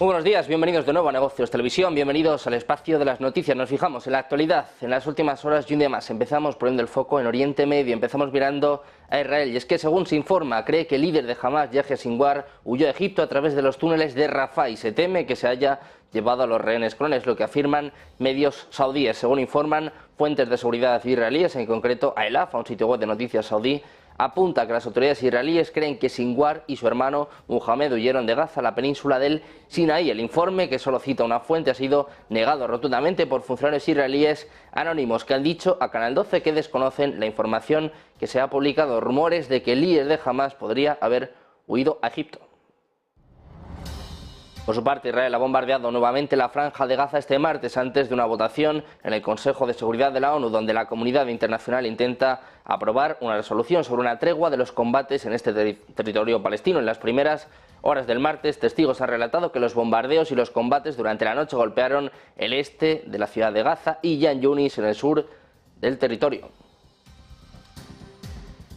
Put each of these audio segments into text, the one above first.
Muy buenos días, bienvenidos de nuevo a Negocios Televisión, bienvenidos al espacio de las noticias. Nos fijamos en la actualidad, en las últimas horas y un día más. Empezamos poniendo el foco en Oriente Medio, empezamos mirando a Israel. Y es que, según se informa, cree que el líder de Hamas, Yahya Sinwar, huyó a Egipto a través de los túneles de Rafah y se teme que se haya llevado a los rehenes con él, es lo que afirman medios saudíes. Según informan fuentes de seguridad israelíes, en concreto AELAF, a un sitio web de noticias saudí, apunta que las autoridades israelíes creen que Sinwar y su hermano Mohamed huyeron de Gaza a la península del Sinaí. El informe, que solo cita una fuente, ha sido negado rotundamente por funcionarios israelíes anónimos que han dicho a Canal 12 que desconocen la información que se ha publicado, rumores de que el líder de Hamas podría haber huido a Egipto. Por su parte, Israel ha bombardeado nuevamente la franja de Gaza este martes antes de una votación en el Consejo de Seguridad de la ONU, donde la comunidad internacional intenta aprobar una resolución sobre una tregua de los combates en este territorio palestino. En las primeras horas del martes, testigos han relatado que los bombardeos y los combates durante la noche golpearon el este de la ciudad de Gaza y Yan Yunis en el sur del territorio.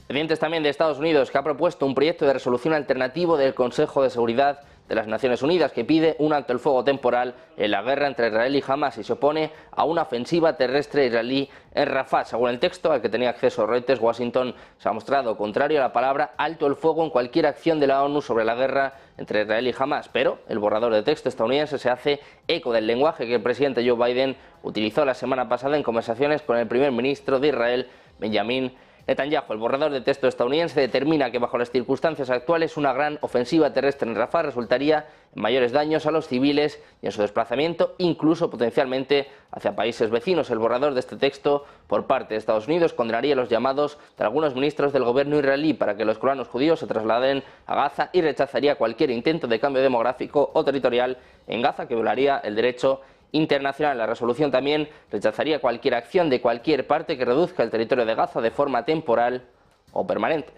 Pendientes también de Estados Unidos, que ha propuesto un proyecto de resolución alternativo del Consejo de Seguridad de las Naciones Unidas que pide un alto el fuego temporal en la guerra entre Israel y Hamas y se opone a una ofensiva terrestre israelí en Rafah. Según el texto al que tenía acceso Reuters, Washington se ha mostrado contrario a la palabra alto el fuego en cualquier acción de la ONU sobre la guerra entre Israel y Hamas, pero el borrador de texto estadounidense se hace eco del lenguaje que el presidente Joe Biden utilizó la semana pasada en conversaciones con el primer ministro de Israel, Benjamin Netanyahu. El borrador de texto estadounidense determina que bajo las circunstancias actuales una gran ofensiva terrestre en Rafah resultaría en mayores daños a los civiles y en su desplazamiento, incluso potencialmente hacia países vecinos. El borrador de este texto por parte de Estados Unidos condenaría los llamados de algunos ministros del gobierno israelí para que los colonos judíos se trasladen a Gaza y rechazaría cualquier intento de cambio demográfico o territorial en Gaza que violaría el derecho internacional. La resolución también rechazaría cualquier acción de cualquier parte que reduzca el territorio de Gaza de forma temporal o permanente.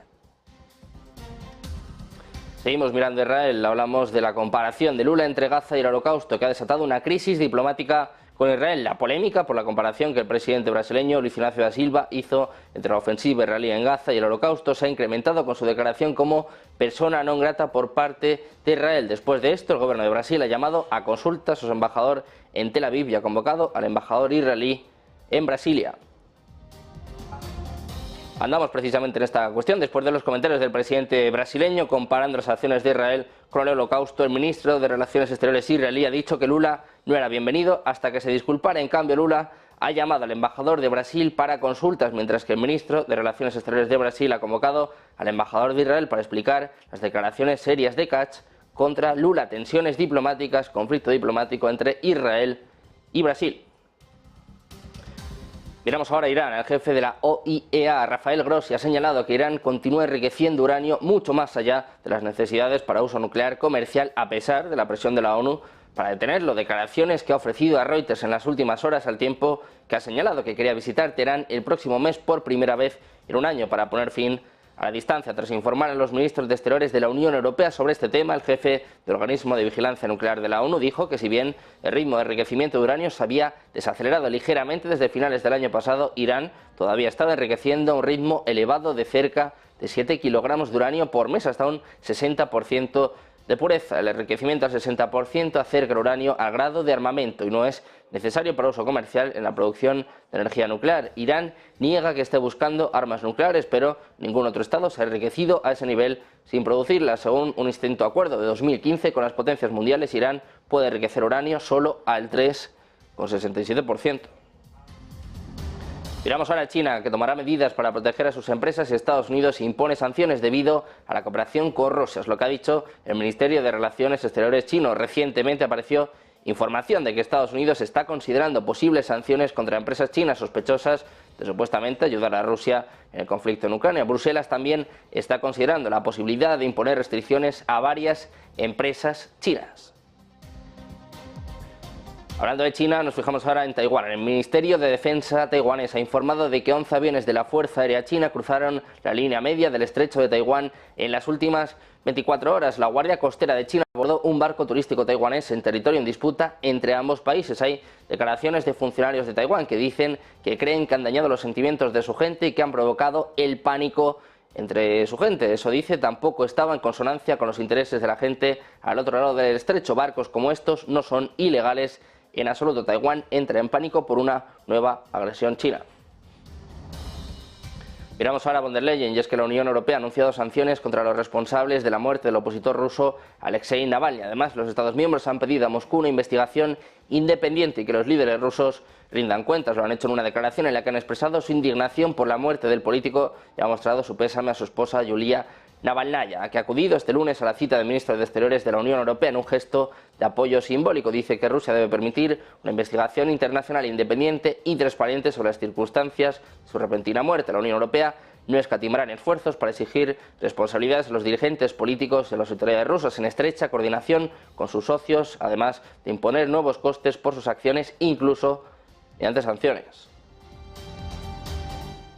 Seguimos mirando a Israel, hablamos de la comparación de Lula entre Gaza y el Holocausto, que ha desatado una crisis diplomática con Israel. La polémica por la comparación que el presidente brasileño Luiz Inácio da Silva hizo entre la ofensiva israelí en Gaza y el Holocausto se ha incrementado con su declaración como persona non grata por parte de Israel. Después de esto, el gobierno de Brasil ha llamado a consulta a su embajador en Tel Aviv y ha convocado al embajador israelí en Brasilia. Andamos precisamente en esta cuestión. Después de los comentarios del presidente brasileño comparando las acciones de Israel con el Holocausto, el ministro de Relaciones Exteriores israelí ha dicho que Lula no era bienvenido hasta que se disculpara. En cambio, Lula ha llamado al embajador de Brasil para consultas, mientras que el ministro de Relaciones Exteriores de Brasil ha convocado al embajador de Israel para explicar las declaraciones serias de Katz contra Lula, tensiones diplomáticas, conflicto diplomático entre Israel y Brasil. Miramos ahora a Irán. El jefe de la OIEA, Rafael Grossi, ha señalado que Irán continúa enriqueciendo uranio mucho más allá de las necesidades para uso nuclear comercial, a pesar de la presión de la ONU para detenerlo. Declaraciones que ha ofrecido a Reuters en las últimas horas, al tiempo que ha señalado que quería visitar Teherán el próximo mes por primera vez en un año para poner fin a la distancia. Tras informar a los ministros de Exteriores de la Unión Europea sobre este tema, el jefe del organismo de vigilancia nuclear de la ONU dijo que si bien el ritmo de enriquecimiento de uranio se había desacelerado ligeramente desde finales del año pasado, Irán todavía estaba enriqueciendo a un ritmo elevado de cerca de 7 kilogramos de uranio por mes, hasta un 60% de pureza. El enriquecimiento al 60% acerca el uranio al grado de armamento y no es necesario para uso comercial en la producción de energía nuclear. Irán niega que esté buscando armas nucleares, pero ningún otro estado se ha enriquecido a ese nivel sin producirlas. Según un distinto acuerdo de 2015 con las potencias mundiales, Irán puede enriquecer uranio solo al 3,67%. Miramos ahora a China, que tomará medidas para proteger a sus empresas, y Estados Unidos impone sanciones debido a la cooperación con Rusia. Es lo que ha dicho el Ministerio de Relaciones Exteriores chino. Recientemente apareció información de que Estados Unidos está considerando posibles sanciones contra empresas chinas sospechosas de supuestamente ayudar a Rusia en el conflicto en Ucrania. Bruselas también está considerando la posibilidad de imponer restricciones a varias empresas chinas. Hablando de China, nos fijamos ahora en Taiwán. El Ministerio de Defensa taiwanés ha informado de que 11 aviones de la Fuerza Aérea China cruzaron la línea media del estrecho de Taiwán en las últimas 24 horas. La Guardia Costera de China abordó un barco turístico taiwanés en territorio en disputa entre ambos países. Hay declaraciones de funcionarios de Taiwán que dicen que creen que han dañado los sentimientos de su gente y que han provocado el pánico entre su gente. Eso dice, tampoco estaba en consonancia con los intereses de la gente al otro lado del estrecho. Barcos como estos no son ilegales en absoluto. Taiwán entra en pánico por una nueva agresión china. Miramos ahora a von der Leyen, y es que la Unión Europea ha anunciado sanciones contra los responsables de la muerte del opositor ruso Alexei Navalny. Además, los Estados miembros han pedido a Moscú una investigación independiente y que los líderes rusos rindan cuentas. Lo han hecho en una declaración en la que han expresado su indignación por la muerte del político y ha mostrado su pésame a su esposa Yulia Navalnaya, que ha acudido este lunes a la cita del ministro de Exteriores de la Unión Europea en un gesto de apoyo simbólico. Dice que Rusia debe permitir una investigación internacional independiente y transparente sobre las circunstancias de su repentina muerte. La Unión Europea no escatimará en esfuerzos para exigir responsabilidades a los dirigentes políticos de las autoridades rusas en estrecha coordinación con sus socios, además de imponer nuevos costes por sus acciones, incluso mediante sanciones.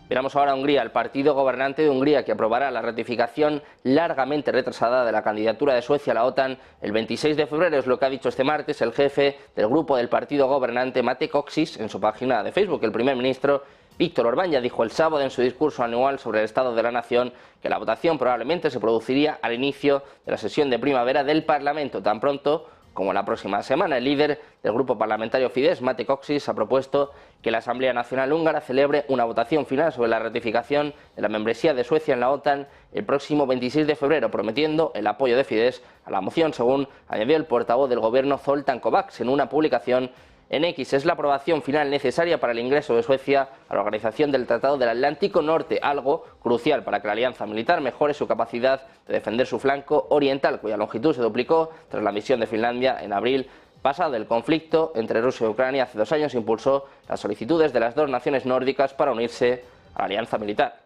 Miramos ahora a Hungría, el partido gobernante de Hungría, que aprobará la ratificación largamente retrasada de la candidatura de Suecia a la OTAN el 26 de febrero, es lo que ha dicho este martes el jefe del grupo del partido gobernante, Mate Kocsis, en su página de Facebook. El primer ministro Víctor Orbán ya dijo el sábado en su discurso anual sobre el estado de la nación que la votación probablemente se produciría al inicio de la sesión de primavera del Parlamento, tan pronto como la próxima semana. El líder del grupo parlamentario Fidesz, Mate Kocsis, ha propuesto que la Asamblea Nacional Húngara celebre una votación final sobre la ratificación de la membresía de Suecia en la OTAN el próximo 26 de febrero, prometiendo el apoyo de Fidesz a la moción, según añadió el portavoz del gobierno Zoltán Kovács en una publicación en X. Es la aprobación final necesaria para el ingreso de Suecia a la Organización del Tratado del Atlántico Norte, algo crucial para que la alianza militar mejore su capacidad de defender su flanco oriental, cuya longitud se duplicó tras la misión de Finlandia en abril pasado. El conflicto entre Rusia y Ucrania hace 2 años impulsó las solicitudes de las dos naciones nórdicas para unirse a la alianza militar.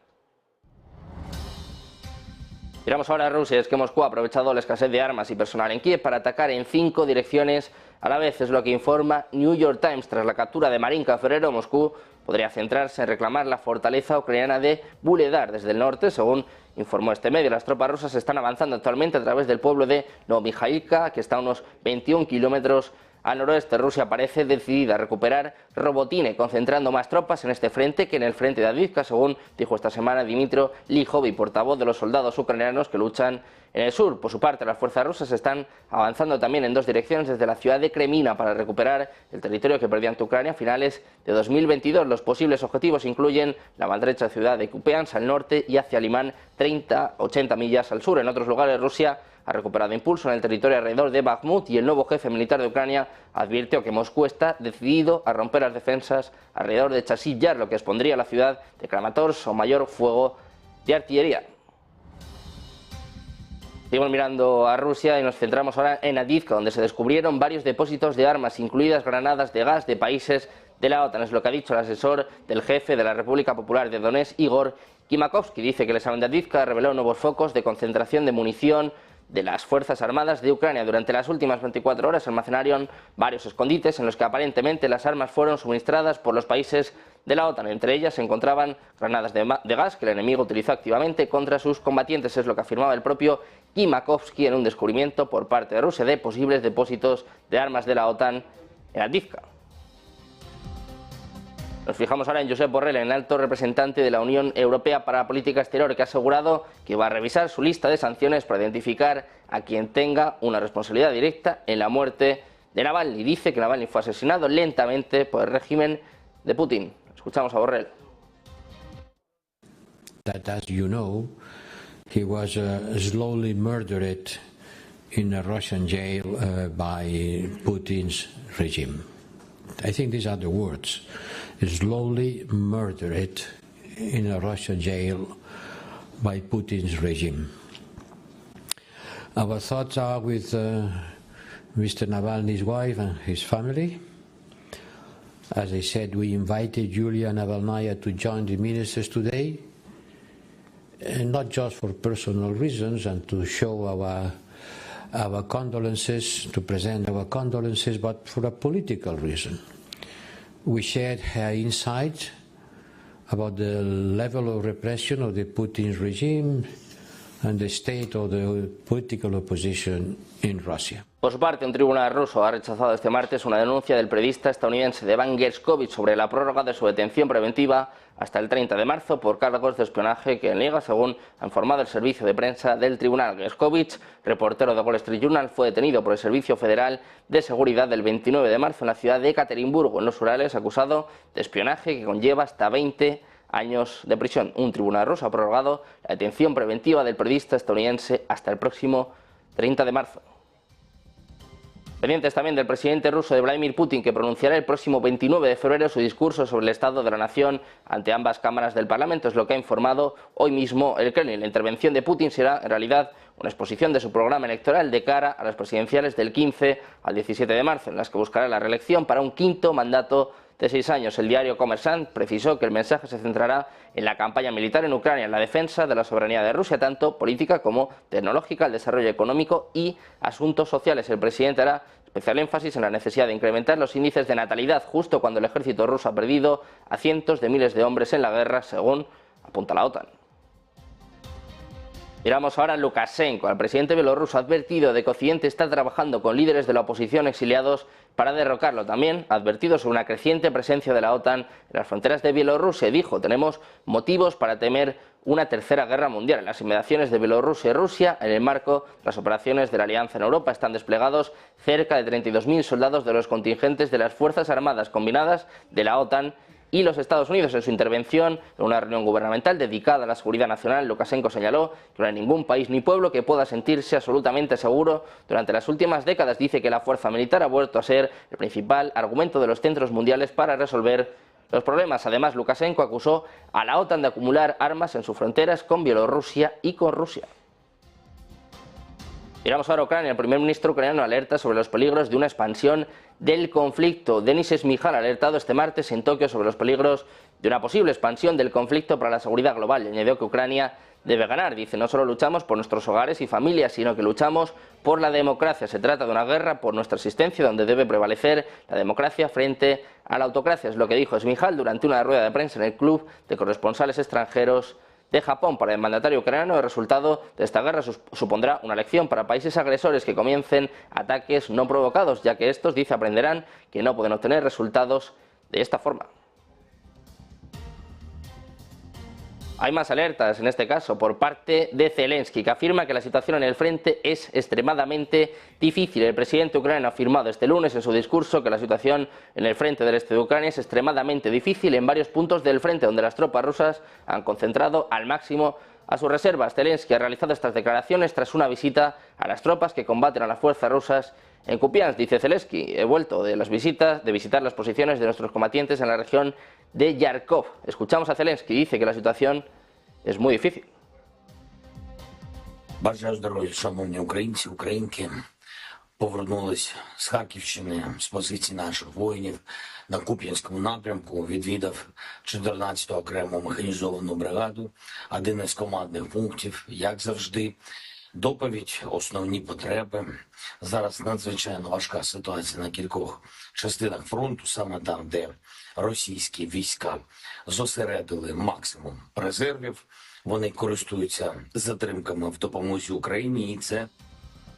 Miramos ahora a Rusia. Es que Moscú ha aprovechado la escasez de armas y personal en Kiev para atacar en 5 direcciones a la vez, es lo que informa New York Times. Tras la captura de Marinka en febrero, Moscú podría centrarse en reclamar la fortaleza ucraniana de Vuhledar desde el norte, según informó este medio. Las tropas rusas están avanzando actualmente a través del pueblo de Novomikhailivka, que está a unos 21 kilómetros al noroeste. Rusia parece decidida a recuperar Robotine, concentrando más tropas en este frente que en el frente de Avdiivka, según dijo esta semana Dmytro Lijovi, portavoz de los soldados ucranianos que luchan en el sur. Por su parte, las fuerzas rusas están avanzando también en 2 direcciones desde la ciudad de Kremina para recuperar el territorio que perdió ante Ucrania a finales de 2022. Los posibles objetivos incluyen la maltrecha ciudad de Kupiansk al norte y hacia Limán, 30-80 millas al sur. En otros lugares, Rusia ha recuperado impulso en el territorio alrededor de Bakhmut, y el nuevo jefe militar de Ucrania advirtió que Moscú está decidido a romper las defensas alrededor de Chasiv Yar, lo que expondría a la ciudad de Kramatorsk a mayor fuego de artillería. Seguimos mirando a Rusia y nos centramos ahora en Avdiivka, donde se descubrieron varios depósitos de armas, incluidas granadas de gas de países de la OTAN. Es lo que ha dicho el asesor del jefe de la República Popular de Donetsk, Igor Kimakovsky. Dice que el examen de Avdiivka reveló nuevos focos de concentración de munición de las Fuerzas Armadas de Ucrania. Durante las últimas 24 horas almacenaron varios escondites en los que aparentemente las armas fueron suministradas por los países de la OTAN. Entre ellas se encontraban granadas de gas que el enemigo utilizó activamente contra sus combatientes, es lo que afirmaba el propio Kimakovsky en un descubrimiento por parte de Rusia de posibles depósitos de armas de la OTAN en Avdiivka. Nos fijamos ahora en Josep Borrell, el alto representante de la Unión Europea para la Política Exterior, que ha asegurado que va a revisar su lista de sanciones para identificar a quien tenga una responsabilidad directa en la muerte de Navalny. Dice que Navalny fue asesinado lentamente por el régimen de Putin. Escuchamos a Borrell. That, as you know, he was slowly murdered in a Russian jail by Putin's regime. I think these are the words. Slowly murdered in a Russian jail by Putin's regime. Our thoughts are with Mr. Navalny's wife and his family. As I said, we invited Yulia Navalnaya to join the ministers today, and not just for personal reasons and to show our condolences, to present our condolences, but for a political reason. We shared her insight about the level of repression of the Putin regime, and the state of the political opposition in Russia. Por su parte, un tribunal ruso ha rechazado este martes una denuncia del periodista estadounidense Evan Gershkovich sobre la prórroga de su detención preventiva hasta el 30 de marzo por cargos de espionaje que niega, según ha informado el servicio de prensa del tribunal. Gershkovich, reportero de Wall Street Journal, fue detenido por el Servicio Federal de Seguridad el 29 de marzo en la ciudad de Ekaterimburgo, en los Urales, acusado de espionaje que conlleva hasta 20 años de prisión. Un tribunal ruso ha prorrogado la detención preventiva del periodista estadounidense hasta el próximo 30 de marzo. Pendientes también del presidente ruso de Vladimir Putin, que pronunciará el próximo 29 de febrero su discurso sobre el estado de la nación ante ambas cámaras del Parlamento, es lo que ha informado hoy mismo el Kremlin. La intervención de Putin será en realidad una exposición de su programa electoral de cara a las presidenciales del 15 al 17 de marzo, en las que buscará la reelección para un quinto mandato de 6 años. El diario Kommersant precisó que el mensaje se centrará en la campaña militar en Ucrania, en la defensa de la soberanía de Rusia, tanto política como tecnológica, el desarrollo económico y asuntos sociales. El presidente hará especial énfasis en la necesidad de incrementar los índices de natalidad justo cuando el ejército ruso ha perdido a cientos de miles de hombres en la guerra, según apunta la OTAN. Miramos ahora a Lukashenko. El presidente bielorruso ha advertido de que Occidente está trabajando con líderes de la oposición exiliados para derrocarlo. También ha advertido sobre una creciente presencia de la OTAN en las fronteras de Bielorrusia. Dijo: tenemos motivos para temer una tercera guerra mundial. En las inmediaciones de Bielorrusia y Rusia, en el marco de las operaciones de la Alianza en Europa, están desplegados cerca de 32.000 soldados de los contingentes de las Fuerzas Armadas Combinadas de la OTAN y los Estados Unidos. En su intervención en una reunión gubernamental dedicada a la seguridad nacional, Lukashenko señaló que no hay ningún país ni pueblo que pueda sentirse absolutamente seguro. Durante las últimas décadas dice que la fuerza militar ha vuelto a ser el principal argumento de los centros mundiales para resolver los problemas. Además, Lukashenko acusó a la OTAN de acumular armas en sus fronteras con Bielorrusia y con Rusia. Miramos ahora a Ucrania. El primer ministro ucraniano alerta sobre los peligros de una expansión del conflicto. Denis Shmyhal ha alertado este martes en Tokio sobre los peligros de una posible expansión del conflicto para la seguridad global y añadió que Ucrania debe ganar. Dice: no solo luchamos por nuestros hogares y familias, sino que luchamos por la democracia. Se trata de una guerra por nuestra existencia, donde debe prevalecer la democracia frente a la autocracia. Es lo que dijo Shmyhal durante una rueda de prensa en el Club de Corresponsales Extranjeros de Japón. Para el mandatario ucraniano, el resultado de esta guerra supondrá una lección para países agresores que comiencen ataques no provocados, ya que estos, dice, aprenderán que no pueden obtener resultados de esta forma. Hay más alertas, en este caso por parte de Zelensky, que afirma que la situación en el frente es extremadamente difícil. El presidente ucraniano ha afirmado este lunes en su discurso que la situación en el frente del este de Ucrania es extremadamente difícil en varios puntos del frente, donde las tropas rusas han concentrado al máximo a sus reservas. Zelensky ha realizado estas declaraciones tras una visita a las tropas que combaten a las fuerzas rusas en Kupiansk. Dice Zelensky: he vuelto de visitar las posiciones de nuestros combatientes en la región de Yarkov. Escuchamos a Zelensky, dice que la situación es muy difícil. Бажаю здоров'я, шановні українці, українки. Повернулись з Харківщини, з позицій наших воїнів на Куп'янському напрямку. Відвідав 14-ту окрему механізовану бригаду, один із командних пунктів, як завжди. Доповідь, основні потреби. Зараз надзвичайно важка ситуація на кількох частинах фронту, саме там, де російські війська зосередили максимум резервів. Вони користуються затримками в допомозі Україні, і це...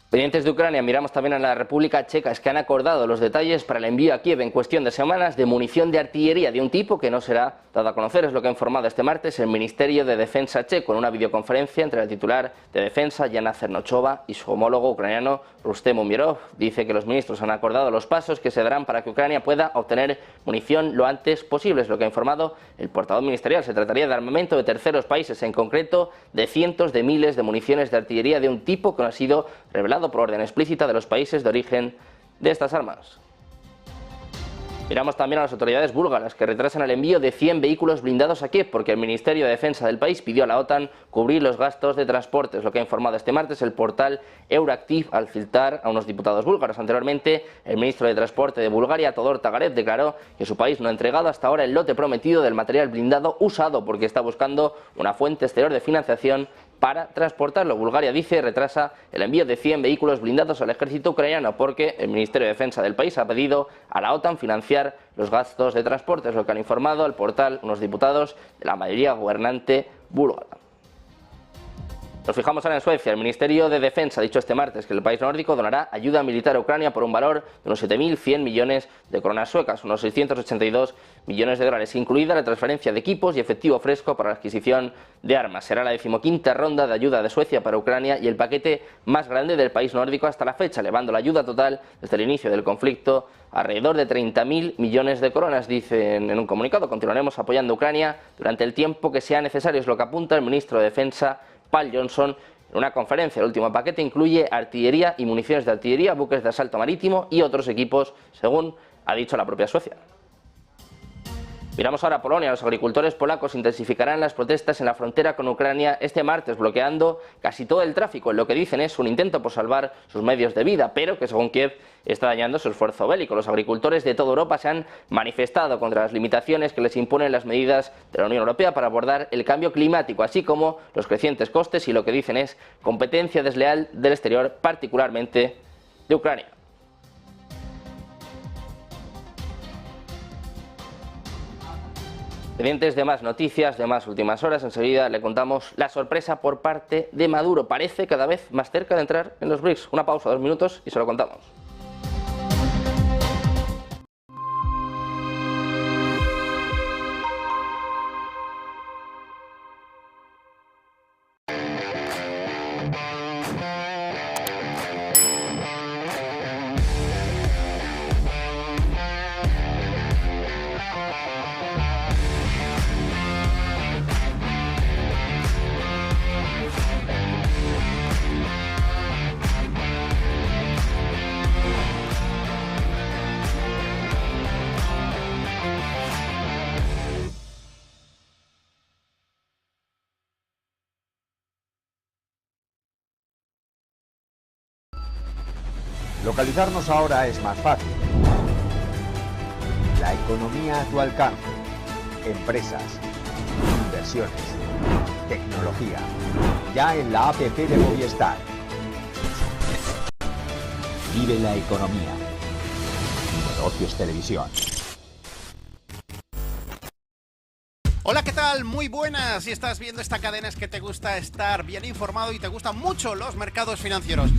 Pendientes de Ucrania, miramos también a la República Checa, es que han acordado los detalles para el envío a Kiev en cuestión de semanas de munición de artillería de un tipo que no será dado a conocer. Es lo que ha informado este martes el Ministerio de Defensa checo en una videoconferencia entre la titular de Defensa, Yana Cernochova, y su homólogo ucraniano, Rustem Umerov. Dice que los ministros han acordado los pasos que se darán para que Ucrania pueda obtener munición lo antes posible. Es lo que ha informado el portavoz ministerial. Se trataría de armamento de terceros países, en concreto de cientos de miles de municiones de artillería de un tipo que no ha sido revelado por orden explícita de los países de origen de estas armas. Miramos también a las autoridades búlgaras, que retrasan el envío de 100 vehículos blindados a Kiev porque el Ministerio de Defensa del país pidió a la OTAN cubrir los gastos de transporte. Es lo que ha informado este martes el portal Euractiv al citar a unos diputados búlgaros. Anteriormente, el ministro de Transporte de Bulgaria, Todor Tagarev, declaró que su país no ha entregado hasta ahora el lote prometido del material blindado usado porque está buscando una fuente exterior de financiación para transportarlo. Bulgaria, dice, retrasa el envío de 100 vehículos blindados al ejército ucraniano porque el Ministerio de Defensa del país ha pedido a la OTAN financiar los gastos de transporte. Es lo que han informado al portal unos diputados de la mayoría gobernante búlgara. Nos fijamos ahora en Suecia. El Ministerio de Defensa ha dicho este martes que el país nórdico donará ayuda militar a Ucrania por un valor de unos 7.100 millones de coronas suecas, unos 682 millones de dólares, incluida la transferencia de equipos y efectivo fresco para la adquisición de armas. Será la 15ª ronda de ayuda de Suecia para Ucrania y el paquete más grande del país nórdico hasta la fecha, elevando la ayuda total desde el inicio del conflicto alrededor de 30.000 millones de coronas, dicen en un comunicado. Continuaremos apoyando a Ucrania durante el tiempo que sea necesario, es lo que apunta el ministro de Defensa, Paul Johnson, en una conferencia. El último paquete incluye artillería y municiones de artillería, buques de asalto marítimo y otros equipos, según ha dicho la propia Suecia. Miramos ahora a Polonia. Los agricultores polacos intensificarán las protestas en la frontera con Ucrania este martes, bloqueando casi todo el tráfico. Lo que dicen es un intento por salvar sus medios de vida, pero que según Kiev está dañando su esfuerzo bélico. Los agricultores de toda Europa se han manifestado contra las limitaciones que les imponen las medidas de la Unión Europea para abordar el cambio climático, así como los crecientes costes, y lo que dicen es competencia desleal del exterior, particularmente de Ucrania. Pendientes de más noticias, de más últimas horas, enseguida le contamos la sorpresa por parte de Maduro. Parece cada vez más cerca de entrar en los BRICS. Una pausa, 2 minutos y se lo contamos. Localizarnos ahora es más fácil. La economía a tu alcance. Empresas, inversiones, tecnología. Ya en la app de Movistar. Vive la economía. Negocios Televisión. Hola, ¿qué tal? Muy buenas. Si estás viendo esta cadena es que te gusta estar bien informado y te gustan mucho los mercados financieros.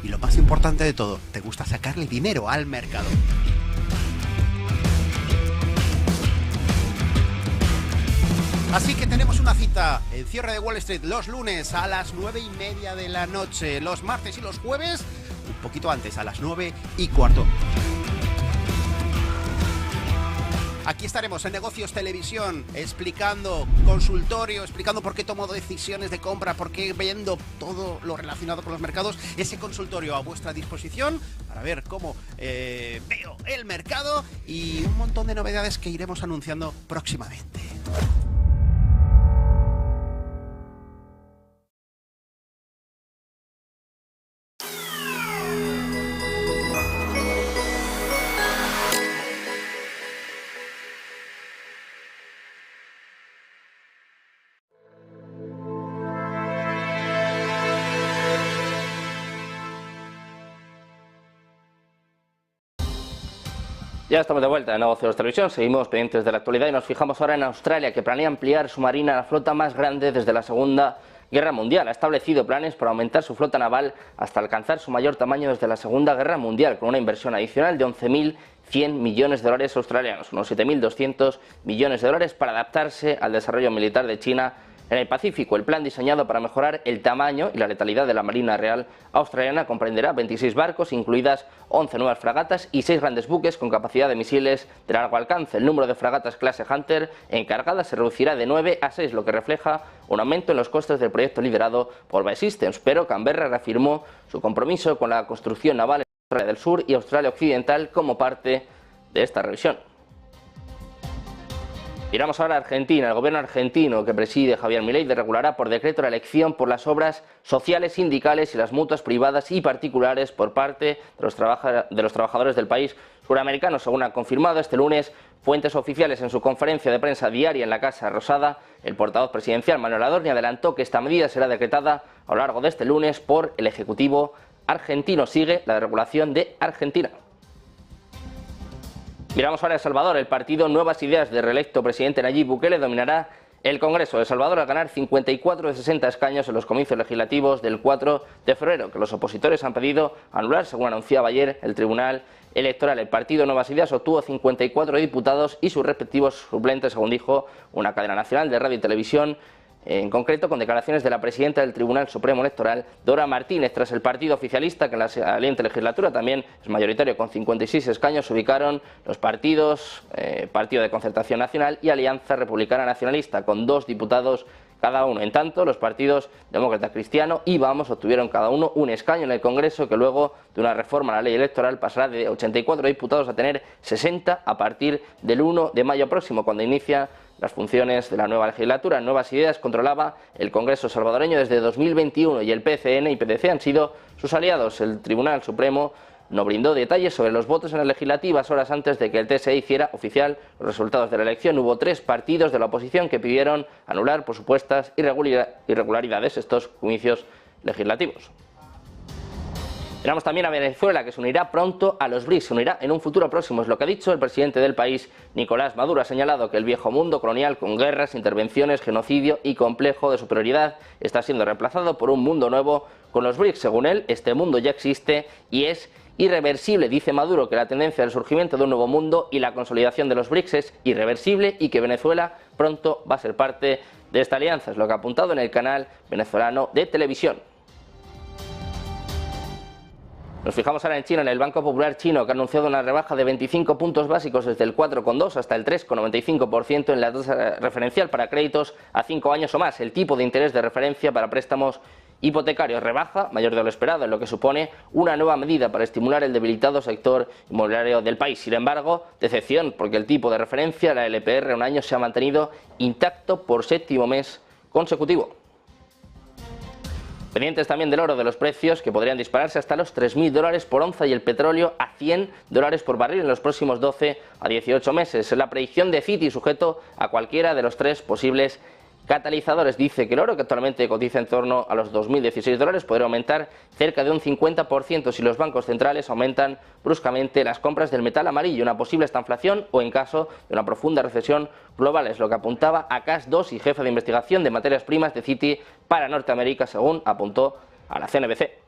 Y lo más importante de todo, te gusta sacarle dinero al mercado. Así que tenemos una cita en cierre de Wall Street los lunes a las 9:30 de la noche, los martes y los jueves un poquito antes, a las 9:15. Aquí estaremos en Negocios Televisión explicando consultorio, explicando por qué tomo decisiones de compra, por qué vendo, todo lo relacionado con los mercados. Ese consultorio a vuestra disposición para ver cómo veo el mercado y un montón de novedades que iremos anunciando próximamente. Ya estamos de vuelta en Negocios Televisión, seguimos pendientes de la actualidad y nos fijamos ahora en Australia, que planea ampliar su marina a la flota más grande desde la Segunda Guerra Mundial. Ha establecido planes para aumentar su flota naval hasta alcanzar su mayor tamaño desde la Segunda Guerra Mundial, con una inversión adicional de 11.100 millones de dólares australianos, unos 7.200 millones de dólares para adaptarse al desarrollo militar de China en el Pacífico. El plan, diseñado para mejorar el tamaño y la letalidad de la Marina Real Australiana, comprenderá 26 barcos, incluidas 11 nuevas fragatas y 6 grandes buques con capacidad de misiles de largo alcance. El número de fragatas clase Hunter encargadas se reducirá de 9 a 6, lo que refleja un aumento en los costes del proyecto liderado por BAE Systems. Pero Canberra reafirmó su compromiso con la construcción naval en Australia del Sur y Australia Occidental como parte de esta revisión. Miramos ahora a Argentina. El gobierno argentino que preside Javier Milei regulará por decreto la elección por las obras sociales, sindicales y las mutuas privadas y particulares por parte de los trabajadores del país suramericano, según ha confirmado este lunes fuentes oficiales en su conferencia de prensa diaria en la Casa Rosada. El portavoz presidencial Manuel Adorni adelantó que esta medida será decretada a lo largo de este lunes por el Ejecutivo argentino. Sigue la desregulación de Argentina. Miramos ahora a El Salvador. El partido Nuevas Ideas del reelecto presidente Nayib Bukele dominará el Congreso de El Salvador al ganar 54 de 60 escaños en los comicios legislativos del 4 de febrero, que los opositores han pedido anular, según anunciaba ayer el Tribunal Electoral. El partido Nuevas Ideas obtuvo 54 diputados y sus respectivos suplentes, según dijo una cadena nacional de radio y televisión, en concreto con declaraciones de la presidenta del Tribunal Supremo Electoral, Dora Martínez. Tras el partido oficialista, que en la siguiente legislatura también es mayoritario con 56 escaños, se ubicaron los partidos Partido de Concertación Nacional y Alianza Republicana Nacionalista, con 2 diputados cada uno. En tanto, los partidos Demócrata Cristiano y Vamos obtuvieron cada uno un escaño en el Congreso, que luego de una reforma a la ley electoral pasará de 84 diputados a tener 60 a partir del 1 de mayo próximo, cuando inicia las funciones de la nueva legislatura. Nuevas Ideas controlaba el Congreso salvadoreño desde 2021 y el PCN y PDC han sido sus aliados. El Tribunal Supremo no brindó detalles sobre los votos en las legislativas horas antes de que el TSE hiciera oficial los resultados de la elección. Hubo 3 partidos de la oposición que pidieron anular por supuestas irregularidades estos comicios legislativos. Miramos también a Venezuela, que se unirá pronto a los BRICS, se unirá en un futuro próximo, es lo que ha dicho el presidente del país, Nicolás Maduro. Ha señalado que el viejo mundo colonial con guerras, intervenciones, genocidio y complejo de superioridad está siendo reemplazado por un mundo nuevo con los BRICS. Según él, este mundo ya existe y es irreversible. Dice Maduro que la tendencia del surgimiento de un nuevo mundo y la consolidación de los BRICS es irreversible y que Venezuela pronto va a ser parte de esta alianza, es lo que ha apuntado en el canal venezolano de televisión. Nos fijamos ahora en China, en el Banco Popular chino, que ha anunciado una rebaja de 25 puntos básicos desde el 4,2 hasta el 3,95% en la tasa referencial para créditos a 5 años o más. El tipo de interés de referencia para préstamos hipotecarios rebaja, mayor de lo esperado, en lo que supone una nueva medida para estimular el debilitado sector inmobiliario del país. Sin embargo, decepción, porque el tipo de referencia, la LPR, a un año se ha mantenido intacto por 7º mes consecutivo. Pendientes también del oro, de los precios que podrían dispararse hasta los $3.000 por onza y el petróleo a $100 por barril en los próximos 12 a 18 meses. La predicción de Citi, sujeto a cualquiera de los 3 posibles catalizadores, dice que el oro, que actualmente cotiza en torno a los $2.016, podría aumentar cerca de un 50% si los bancos centrales aumentan bruscamente las compras del metal amarillo, una posible estanflación o en caso de una profunda recesión global. Es lo que apuntaba Akash Doshi, jefe de investigación de materias primas de Citi para Norteamérica, según apuntó a la CNBC.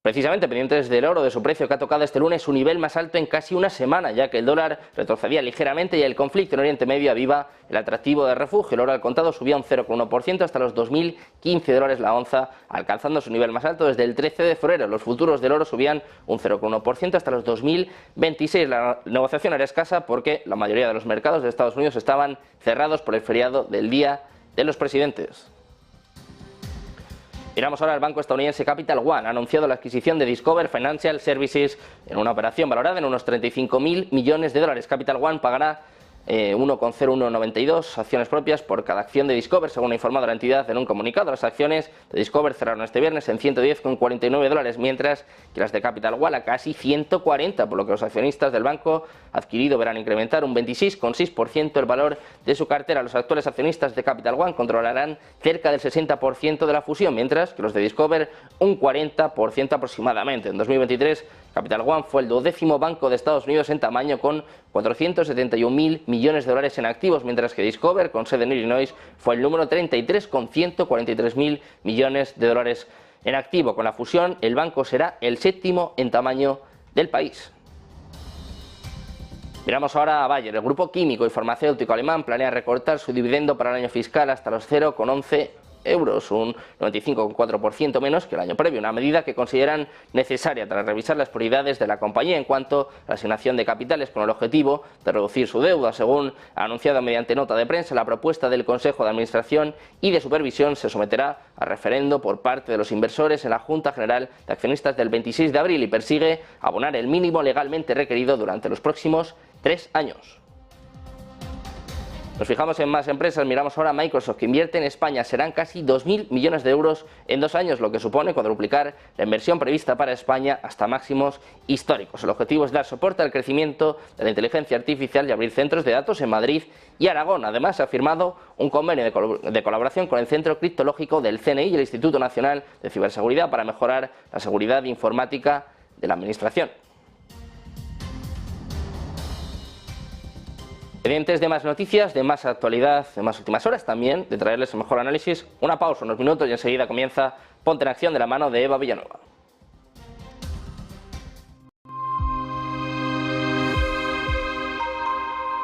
Precisamente pendientes del oro, de su precio, que ha tocado este lunes su nivel más alto en casi una semana, ya que el dólar retrocedía ligeramente y el conflicto en Oriente Medio aviva el atractivo de refugio. El oro al contado subía un 0,1% hasta los $2.015 la onza, alcanzando su nivel más alto desde el 13 de febrero. Los futuros del oro subían un 0,1% hasta los $2.026. La negociación era escasa porque la mayoría de los mercados de Estados Unidos estaban cerrados por el feriado del Día de los Presidentes. Miramos ahora al banco estadounidense Capital One. Ha anunciado la adquisición de Discover Financial Services en una operación valorada en unos $35.000 millones. Capital One pagará 1,0192 acciones propias por cada acción de Discover, según ha informado la entidad en un comunicado. Las acciones de Discover cerraron este viernes en $110,49, mientras que las de Capital One a casi 140, por lo que los accionistas del banco adquirido verán incrementar un 26,6% el valor de su cartera. Los actuales accionistas de Capital One controlarán cerca del 60% de la fusión, mientras que los de Discover un 40% aproximadamente. En 2023, Capital One fue el 12º banco de Estados Unidos en tamaño, con $471.000 millones en activos, mientras que Discover, con sede en Illinois, fue el número 33 con $143.000 millones en activo. Con la fusión, el banco será el 7º en tamaño del país. Miramos ahora a Bayer. El grupo químico y farmacéutico alemán planea recortar su dividendo para el año fiscal hasta los 0,11 euros, un 95,4% menos que el año previo, una medida que consideran necesaria tras revisar las prioridades de la compañía en cuanto a la asignación de capitales, con el objetivo de reducir su deuda. Según ha anunciado mediante nota de prensa, la propuesta del Consejo de Administración y de Supervisión se someterá a referendo por parte de los inversores en la Junta General de Accionistas del 26 de abril y persigue abonar el mínimo legalmente requerido durante los próximos 3 años. Nos fijamos en más empresas, miramos ahora a Microsoft, que invierte en España. Serán casi 2.000 millones de euros en 2 años, lo que supone cuadruplicar la inversión prevista para España hasta máximos históricos. El objetivo es dar soporte al crecimiento de la inteligencia artificial y abrir centros de datos en Madrid y Aragón. Además, se ha firmado un convenio de colaboración con el Centro Criptológico del CNI y el Instituto Nacional de Ciberseguridad para mejorar la seguridad informática de la Administración. Pendientes de más noticias, de más actualidad, de más últimas horas también, de traerles el mejor análisis. Una pausa, unos minutos y enseguida comienza Ponte en Acción de la mano de Eva Villanueva.